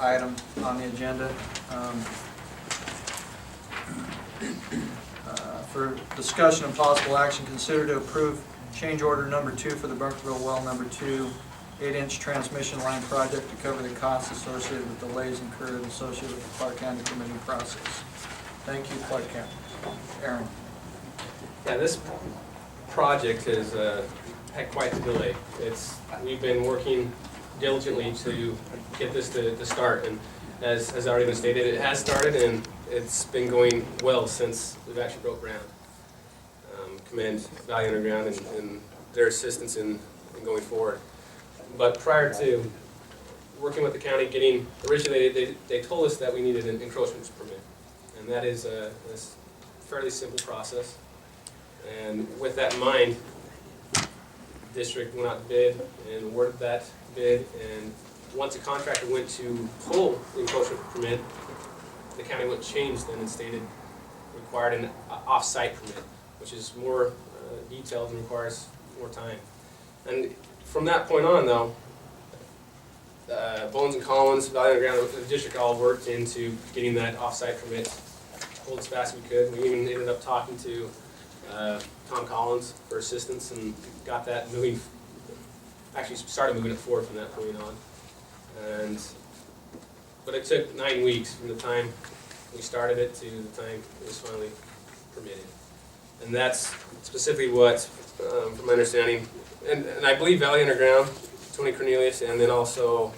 item on the agenda. For discussion and possible action, consider to approve change order number 2 for the Bunkerville Well number 2 8-inch transmission line project to cover the costs associated with delays incurred associated with the Clark County permitting process. Thank you, Clark County. Aaron. Yeah, this project has had quite the delay. We've been working diligently to get this to start, and as has already been stated, it has started and it's been going well since we've actually broke ground. Commend Valley Underground and their assistance in going forward. But prior to working with the county, originally they told us that we needed an encroachment permit, and that is a fairly simple process. And with that in mind, the district went out to bid and awarded that bid, and once the contractor went to pull the encroachment permit, the county went changed then and stated required an off-site permit, which is more detailed and requires more time. And from that point on, though, Bones and Collins, Valley Underground, the district all worked into getting that off-site permit pulled as fast as we could. We even ended up talking to Tom Collins for assistance and got that moving. Actually, started moving it forward from that point on. But it took 9 weeks from the time we started it to the time it was finally permitted. And that's specifically what, from my understanding, and I believe Valley Underground, Tony Cornelius, and then also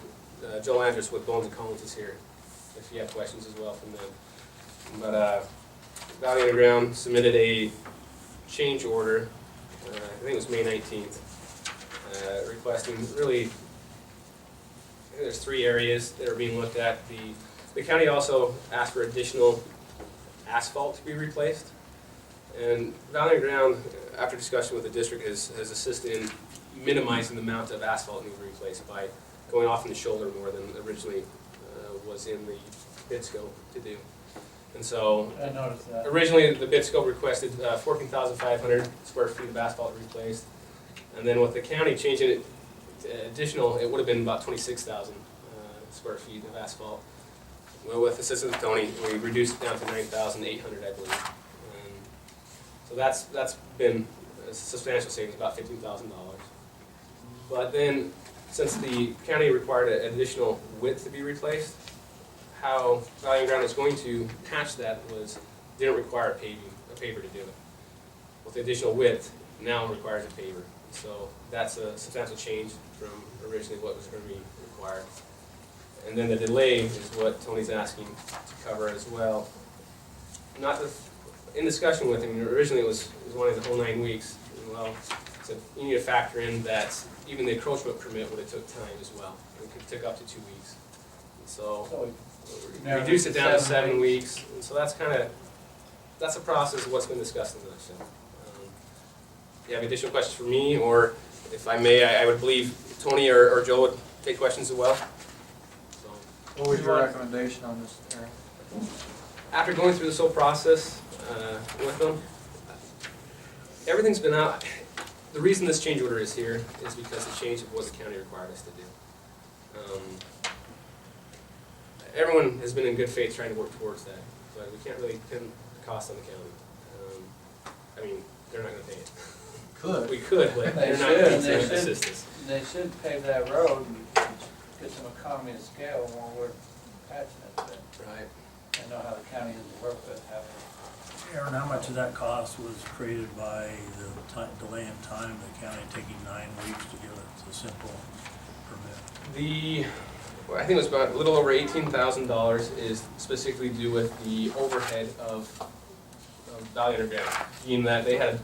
Joel Andrews with Bones and Collins is here, if you have questions as well from them. But Valley Underground submitted a change order, I think it was May 19th, requesting really, I think there's 3 areas that are being looked at. The county also asked for additional asphalt to be replaced. And Valley Underground, after discussion with the district, has assisted in minimizing the amount of asphalt needed to be replaced by going off in the shoulder more than originally was in the bid scope to do. And so, I noticed that. Originally the bid scope requested 14,500 square feet of asphalt replaced. And then with the county changing it additional, it would have been about 26,000 square feet of asphalt. Well, with assistance of Tony, we reduced it down to 9,800, I believe. So that's been a substantial savings, about $15,000. But then, since the county required an additional width to be replaced, how Valley Underground is going to patch that didn't require a paver to do it. With the additional width, now requires a paver. So that's a substantial change from originally what was going to be required. And then the delay is what Tony's asking to cover as well. In discussion with him, originally it was wanting the whole 9 weeks. And well, so you need to factor in that even the encroachment permit would have took time as well. It took up to 2 weeks. And so we reduced it down to 7 weeks. And so that's a process of what's been discussed in the session. If you have additional questions for me, or if I may, I would believe Tony or Joe would take questions as well. So, What was your recommendation on this, Aaron? after going through this whole process with them, everything's been out. The reason this change order is here is because the change of what the county required us to do. Everyone has been in good faith trying to work towards that, but we can't really pin the cost on the county. I mean, they're not going to pay it. We could, but they're not going to assist us. They should pave that road and get some economy of scale while we're patching it. But Right. I know how the county has to work with having. Aaron, how much of that cost was created by the delay in time, the county taking 9 weeks to give it a simple permit? I think it was about a little over $18,000 is specifically to do with the overhead of Valley Underground, being that they had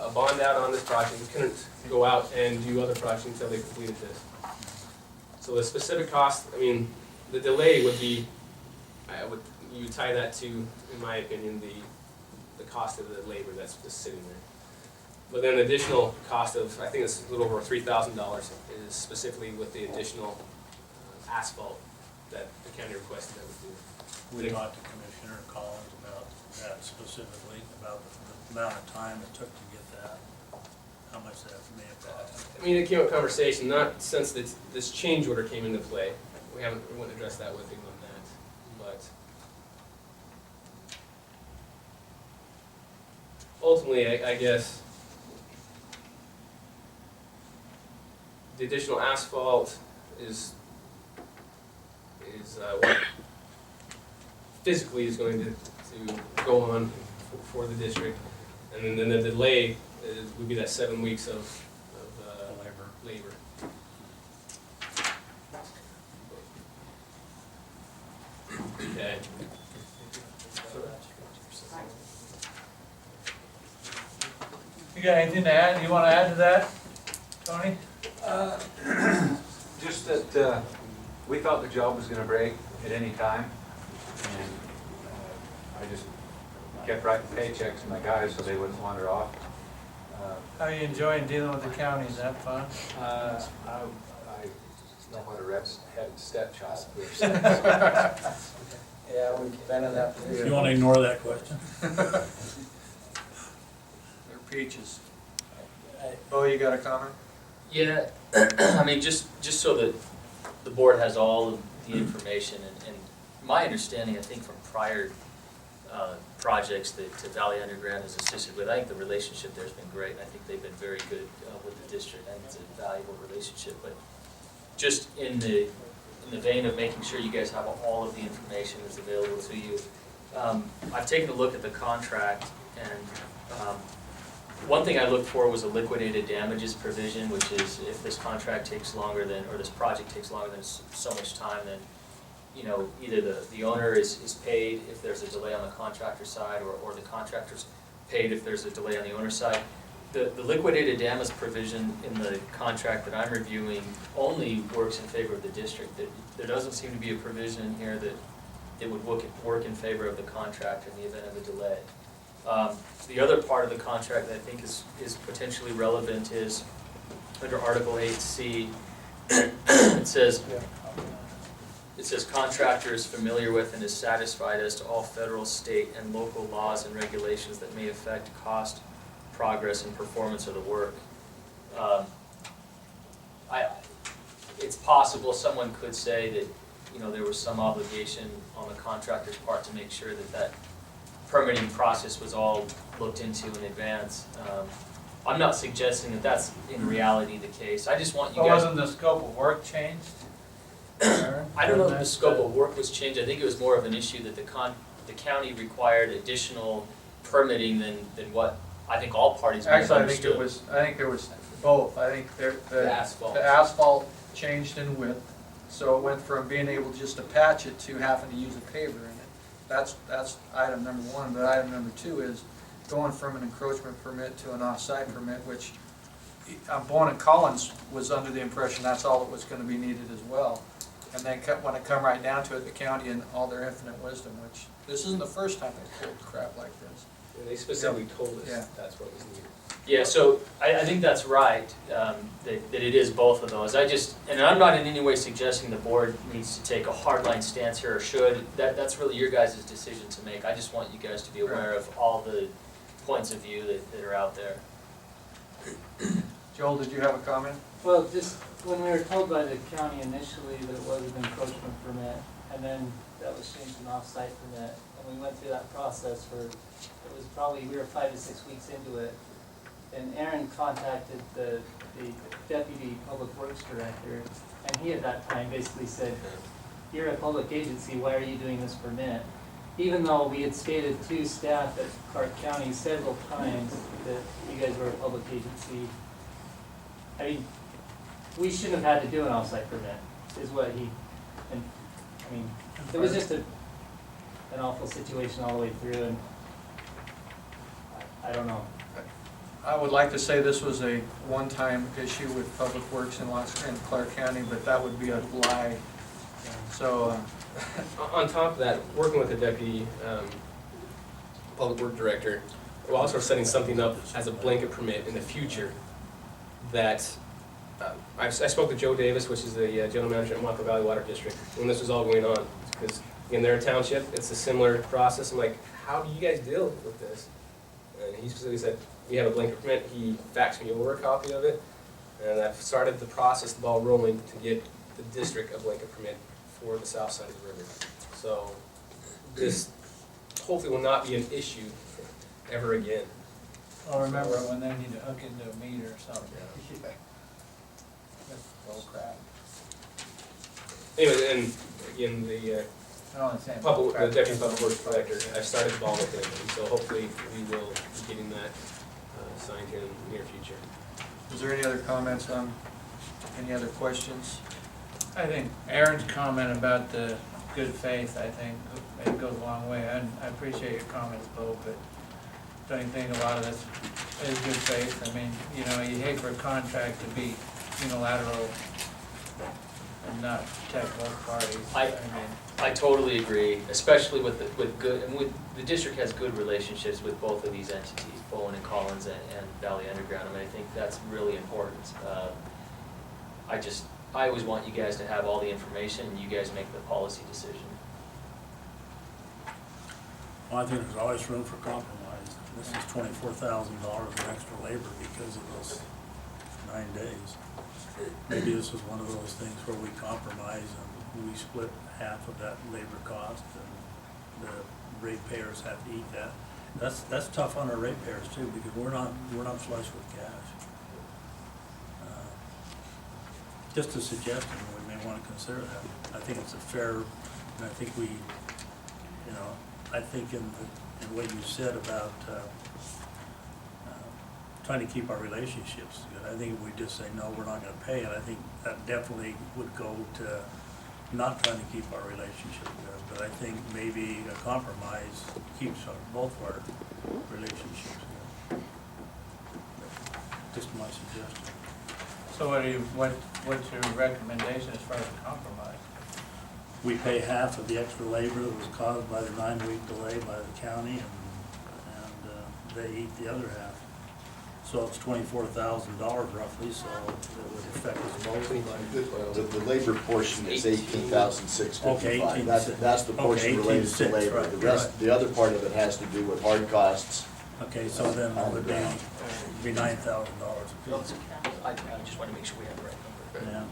a bond out on this project. We couldn't go out and do other projects until they completed this. So the specific cost, I mean, the delay would be, you would tie that to, in my opinion, the cost of the labor that's just sitting there. But then the additional cost of, I think it's a little over $3,000 is specifically with the additional asphalt that the county requested that we do. We talked to Commissioner Collins about that specifically, about the amount of time it took to get that, how much that may have cost. I mean, it came up conversation, not since this change order came into play. We wouldn't address address that with him on that, but ultimately, I guess the additional asphalt is what physically is going to go on for the district, and then the delay would be that 7 weeks of labor. Okay. You got anything to add, you wanna add to that, Tony? Just that we thought the job was gonna break at any time, and I just kept writing paychecks to my guys so they wouldn't wander off. How are you enjoying dealing with the county, is that fun? I know how to head stepchild. Yeah, we've been in that If you wanna ignore that question. They're peaches. Bo, you got a comment? Yeah, I mean, just so that the board has all of the information, and my understanding, I think from prior projects that Valley Underground has assisted with, I think the relationship there's been great. I think they've been very good with the district. I think it's a valuable relationship, but just in the vein of making sure you guys have all of the information that's available to you, I've taken a look at the contract, and one thing I looked for was a liquidated damages provision, which is if this contract takes longer than, or this project takes longer than so much time, then, you know, either the owner is paid if there's a delay on the contractor side, or the contractor's paid if there's a delay on the owner's side. The liquidated damage provision in the contract that I'm reviewing only works in favor of the district. There doesn't seem to be a provision in here that it would work in favor of the contractor in the event of a delay. The other part of the contract that I think is potentially relevant is under Article 8C. It says contractor is familiar with and is satisfied as to all federal, state, and local laws and regulations that may affect cost, progress, and performance of the work. It's possible someone could say that, you know, there was some obligation on the contractor's part to make sure that that permitting process was all looked into in advance. I'm not suggesting that that's in reality the case. I just want you But guys. wasn't the scope of work changed? I don't know if the scope of work was changed. I think it was more of an issue that the county required additional permitting than what I think all parties may have Actually, I think understood. I think there was both. I think The asphalt. the asphalt changed in width, so it went from being able just to patch it to having to use a paver in it. That's item number one, but item number two is going from an encroachment permit to an off-site permit, which Bowen and Collins was under the impression that's all that was gonna be needed as well. And then when it come right down to it, the county in all their infinite wisdom, which this isn't the first time they've pulled crap like this. And they specifically told us Yeah. that's what was needed. Yeah, so I think that's right, that it is both of those. And I'm not in any way suggesting the board needs to take a hardline stance here or should. That's really your guys' decision to make. I just want you guys to be aware of all the points of view that are out there. Joel, did you have a comment? Well, just when we were told by the county initially that it was an encroachment permit, and then that was changed to an off-site permit, and we went through that process for, it was probably, we were 5 to 6 weeks into it, and Aaron contacted the deputy public works director, and he at that time basically said, "You're a public agency, why are you doing this permit?" Even though we had stated to staff at Clark County several times that you guys were a public agency. I mean, we shouldn't have had to do an off-site permit, is what he, and, I mean, it was just an awful situation all the way through, and I don't know. I would like to say this was a one-time issue with Public Works in Clark County, but that would be a lie. So, On top of that, working with the deputy public work director, we're also setting something up as a blanket permit in the future that, I spoke to Joe Davis, which is the general manager at Waka Valley Water District, when this was all going on, because in their township, it's a similar process. I'm like, how do you guys deal with this? And he specifically said, we have a blanket permit. He faxed me over a copy of it, and I've started the process, the ball rolling, to get the district a blanket permit for the south side of the river. So this hopefully will not be an issue ever again. I'll remember when they need to hook into a meter or something. That's bull crap. Anyway, and again, the I don't understand. the Deputy Public Works Director, I started the ball with him, and so hopefully we will be getting that signed here in the near future. Is there any other comments on, any other questions? I think Aaron's comment about the good faith, I think, it goes a long way. And I appreciate your comments, Bo, but don't you think a lot of this is good faith? I mean, you know, you hate for a contract to be unilateral and not protect both parties. I- mean, I totally agree, especially with good, and the district has good relationships with both of these entities, Bowen and Collins and Valley Underground, and I think that's really important. I always want you guys to have all the information and you guys make the policy decision. Well, I think there's always room for compromise. This is $24,000 in extra labor because of those 9 days. Maybe this is one of those things where we compromise and we split half of that labor cost and the ratepayers have to eat that. That's tough on our ratepayers too, because we're not flush with cash. Just a suggestion, we may want to consider that. I think it's a fair, and I think we, I think in what you said about trying to keep our relationships good, I think if we just say, no, we're not gonna pay it, I think that definitely would go to not trying to keep our relationship good. But I think maybe a compromise keeps both our relationships good. Just my suggestion. So what's your recommendation as far as a compromise? We pay half of the extra labor that was caused by the 9-week delay by the county, and they eat the other half. So it's $24,000 roughly, so it would affect us both. The labor portion is $18,655. Okay, That's the portion okay, related to 18,600, labor. right, The rest, the other part of it has to do with hard costs. Okay, so then it would be $9,000 a piece. I just want to make sure we have the right number. Yeah.